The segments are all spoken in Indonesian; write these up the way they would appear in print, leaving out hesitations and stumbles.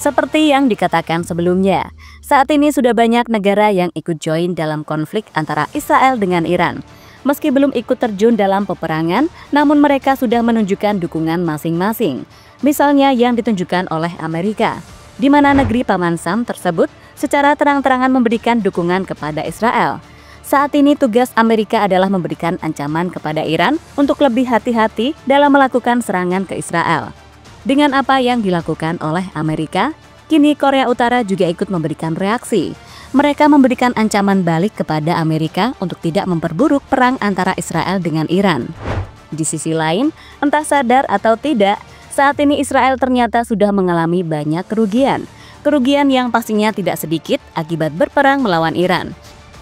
Seperti yang dikatakan sebelumnya, saat ini sudah banyak negara yang ikut join dalam konflik antara Israel dengan Iran. Meski belum ikut terjun dalam peperangan, namun mereka sudah menunjukkan dukungan masing-masing. Misalnya yang ditunjukkan oleh Amerika, di mana negeri Paman Sam tersebut secara terang-terangan memberikan dukungan kepada Israel. Saat ini tugas Amerika adalah memberikan ancaman kepada Iran untuk lebih hati-hati dalam melakukan serangan ke Israel. Dengan apa yang dilakukan oleh Amerika, kini Korea Utara juga ikut memberikan reaksi. Mereka memberikan ancaman balik kepada Amerika untuk tidak memperburuk perang antara Israel dengan Iran. Di sisi lain, entah sadar atau tidak, saat ini Israel ternyata sudah mengalami banyak kerugian. Kerugian yang pastinya tidak sedikit akibat berperang melawan Iran.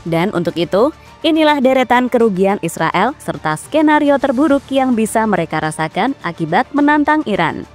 Dan untuk itu, inilah deretan kerugian Israel serta skenario terburuk yang bisa mereka rasakan akibat menantang Iran.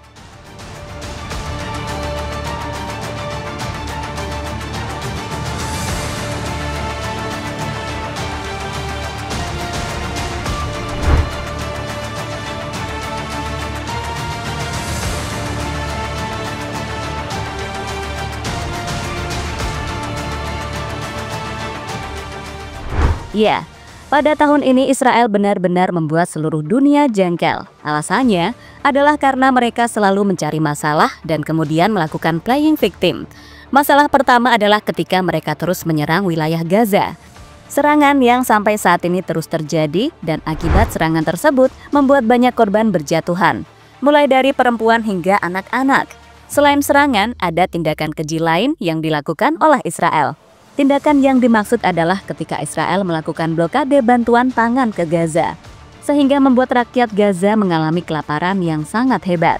Ya, pada tahun ini Israel benar-benar membuat seluruh dunia jengkel. Alasannya adalah karena mereka selalu mencari masalah dan kemudian melakukan playing victim. Masalah pertama adalah ketika mereka terus menyerang wilayah Gaza. Serangan yang sampai saat ini terus terjadi dan akibat serangan tersebut membuat banyak korban berjatuhan, mulai dari perempuan hingga anak-anak. Selain serangan, ada tindakan keji lain yang dilakukan oleh Israel. Tindakan yang dimaksud adalah ketika Israel melakukan blokade bantuan pangan ke Gaza, sehingga membuat rakyat Gaza mengalami kelaparan yang sangat hebat.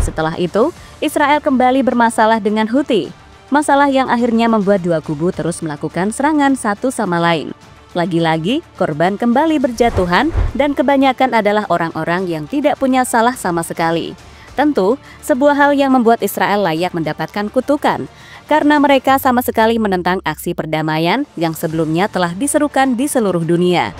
Setelah itu, Israel kembali bermasalah dengan Houthi, masalah yang akhirnya membuat dua kubu terus melakukan serangan satu sama lain. Lagi-lagi, korban kembali berjatuhan dan kebanyakan adalah orang-orang yang tidak punya salah sama sekali. Tentu, sebuah hal yang membuat Israel layak mendapatkan kutukan, karena mereka sama sekali menentang aksi perdamaian yang sebelumnya telah diserukan di seluruh dunia.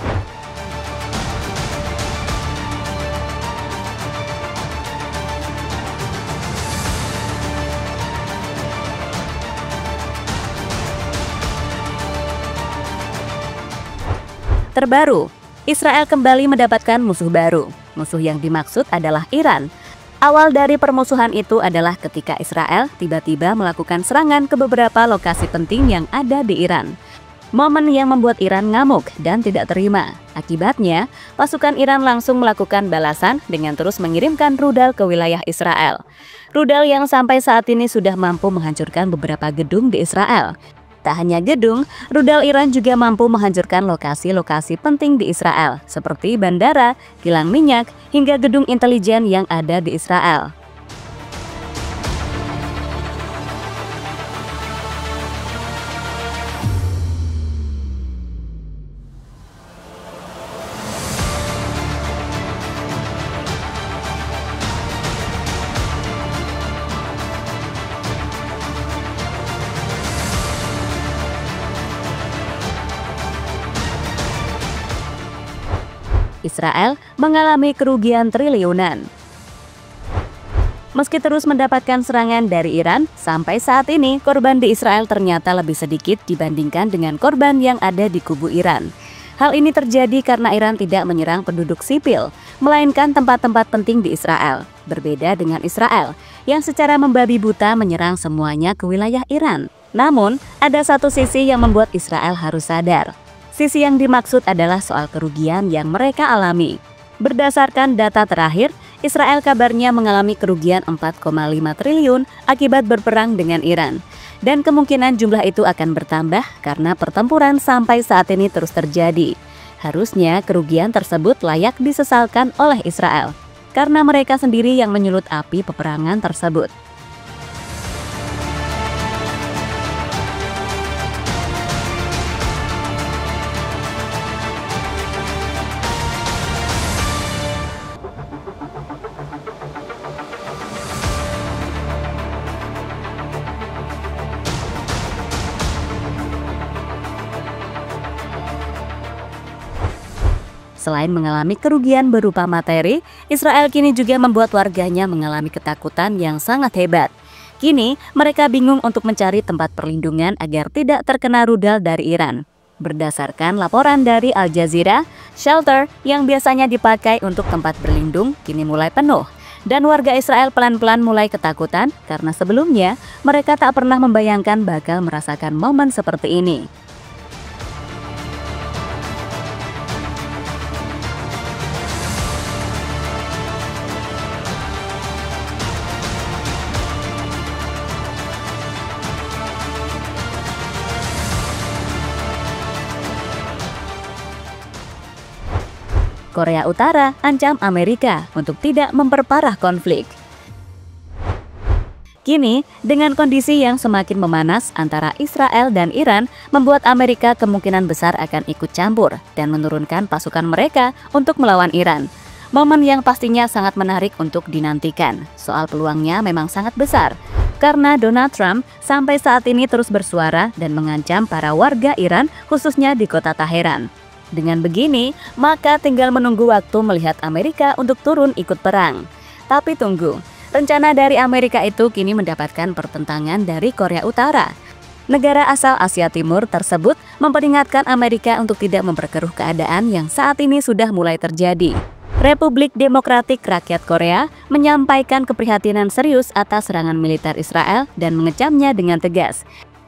Terbaru, Israel kembali mendapatkan musuh baru. Musuh yang dimaksud adalah Iran. Awal dari permusuhan itu adalah ketika Israel tiba-tiba melakukan serangan ke beberapa lokasi penting yang ada di Iran. Momen yang membuat Iran ngamuk dan tidak terima. Akibatnya, pasukan Iran langsung melakukan balasan dengan terus mengirimkan rudal ke wilayah Israel. Rudal yang sampai saat ini sudah mampu menghancurkan beberapa gedung di Israel. Tak hanya gedung, rudal Iran juga mampu menghancurkan lokasi-lokasi penting di Israel, seperti bandara, kilang minyak, hingga gedung intelijen yang ada di Israel. Israel mengalami kerugian triliunan. Meski terus mendapatkan serangan dari Iran, sampai saat ini korban di Israel ternyata lebih sedikit dibandingkan dengan korban yang ada di kubu Iran. Hal ini terjadi karena Iran tidak menyerang penduduk sipil, melainkan tempat-tempat penting di Israel. Berbeda dengan Israel, yang secara membabi buta menyerang semuanya ke wilayah Iran. Namun, ada satu sisi yang membuat Israel harus sadar. Sisi yang dimaksud adalah soal kerugian yang mereka alami. Berdasarkan data terakhir, Israel kabarnya mengalami kerugian 4,5 triliun akibat berperang dengan Iran. Dan kemungkinan jumlah itu akan bertambah karena pertempuran sampai saat ini terus terjadi. Harusnya kerugian tersebut layak disesalkan oleh Israel, karena mereka sendiri yang menyulut api peperangan tersebut. Selain mengalami kerugian berupa materi, Israel kini juga membuat warganya mengalami ketakutan yang sangat hebat. Kini, mereka bingung untuk mencari tempat perlindungan agar tidak terkena rudal dari Iran. Berdasarkan laporan dari Al Jazeera, shelter yang biasanya dipakai untuk tempat berlindung kini mulai penuh. Dan warga Israel pelan-pelan mulai ketakutan karena sebelumnya mereka tak pernah membayangkan bakal merasakan momen seperti ini. Korea Utara ancam Amerika untuk tidak memperparah konflik. Kini, dengan kondisi yang semakin memanas antara Israel dan Iran, membuat Amerika kemungkinan besar akan ikut campur dan menurunkan pasukan mereka untuk melawan Iran. Momen yang pastinya sangat menarik untuk dinantikan. Soal peluangnya memang sangat besar, karena Donald Trump sampai saat ini terus bersuara dan mengancam para warga Iran, khususnya di kota Teheran. Dengan begini, maka tinggal menunggu waktu melihat Amerika untuk turun ikut perang. Tapi tunggu, rencana dari Amerika itu kini mendapatkan pertentangan dari Korea Utara. Negara asal Asia Timur tersebut memperingatkan Amerika untuk tidak memperkeruh keadaan yang saat ini sudah mulai terjadi. Republik Demokratik Rakyat Korea menyampaikan keprihatinan serius atas serangan militer Israel dan mengecamnya dengan tegas.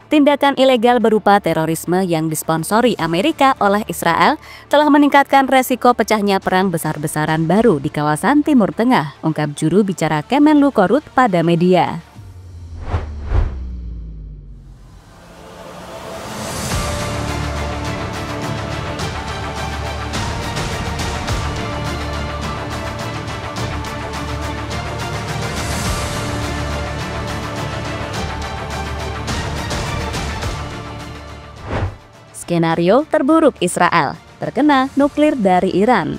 Tindakan ilegal berupa terorisme yang disponsori Amerika oleh Israel telah meningkatkan resiko pecahnya perang besar-besaran baru di kawasan Timur Tengah, ungkap juru bicara Kemenlu Korut pada media. Skenario terburuk Israel, terkena nuklir dari Iran.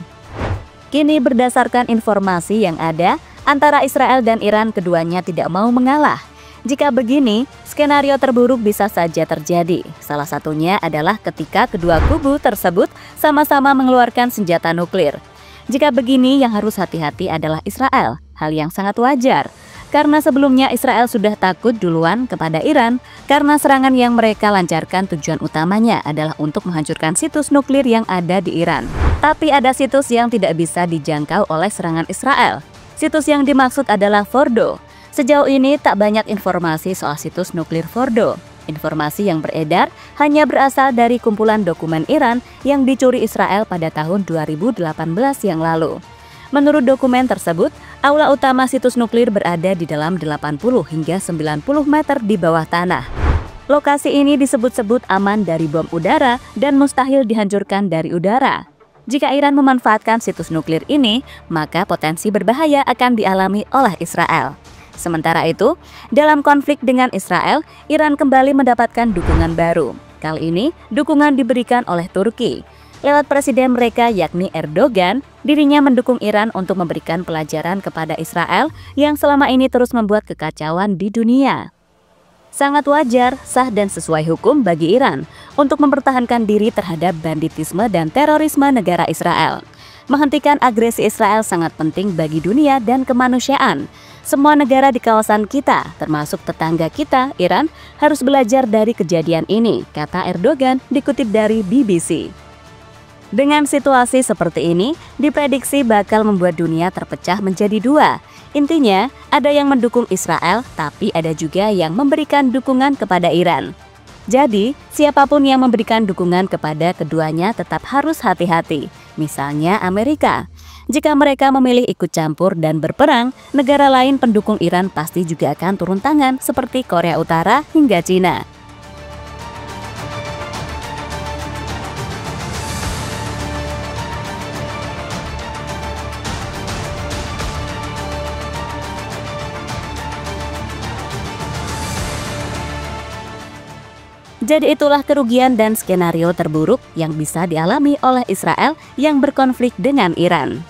Kini berdasarkan informasi yang ada, antara Israel dan Iran keduanya tidak mau mengalah. Jika begini, skenario terburuk bisa saja terjadi. Salah satunya adalah ketika kedua kubu tersebut sama-sama mengeluarkan senjata nuklir. Jika begini, yang harus hati-hati adalah Israel, hal yang sangat wajar. Karena sebelumnya Israel sudah takut duluan kepada Iran karena serangan yang mereka lancarkan tujuan utamanya adalah untuk menghancurkan situs nuklir yang ada di Iran. Tapi ada situs yang tidak bisa dijangkau oleh serangan Israel. Situs yang dimaksud adalah Fordo. Sejauh ini tak banyak informasi soal situs nuklir Fordo. Informasi yang beredar hanya berasal dari kumpulan dokumen Iran yang dicuri Israel pada tahun 2018 yang lalu. Menurut dokumen tersebut, aula utama situs nuklir berada di dalam 80 hingga 90 meter di bawah tanah. Lokasi ini disebut-sebut aman dari bom udara dan mustahil dihancurkan dari udara. Jika Iran memanfaatkan situs nuklir ini, maka potensi berbahaya akan dialami oleh Israel. Sementara itu, dalam konflik dengan Israel, Iran kembali mendapatkan dukungan baru. Kali ini, dukungan diberikan oleh Turki. Lewat presiden mereka yakni Erdogan, dirinya mendukung Iran untuk memberikan pelajaran kepada Israel yang selama ini terus membuat kekacauan di dunia. Sangat wajar, sah dan sesuai hukum bagi Iran untuk mempertahankan diri terhadap banditisme dan terorisme negara Israel. Menghentikan agresi Israel sangat penting bagi dunia dan kemanusiaan. Semua negara di kawasan kita, termasuk tetangga kita, Iran, harus belajar dari kejadian ini, kata Erdogan dikutip dari BBC. Dengan situasi seperti ini, diprediksi bakal membuat dunia terpecah menjadi dua. Intinya, ada yang mendukung Israel, tapi ada juga yang memberikan dukungan kepada Iran. Jadi, siapapun yang memberikan dukungan kepada keduanya tetap harus hati-hati. Misalnya Amerika. Jika mereka memilih ikut campur dan berperang, negara lain pendukung Iran pasti juga akan turun tangan seperti Korea Utara hingga Cina. Jadi itulah kerugian dan skenario terburuk yang bisa dialami oleh Israel yang berkonflik dengan Iran.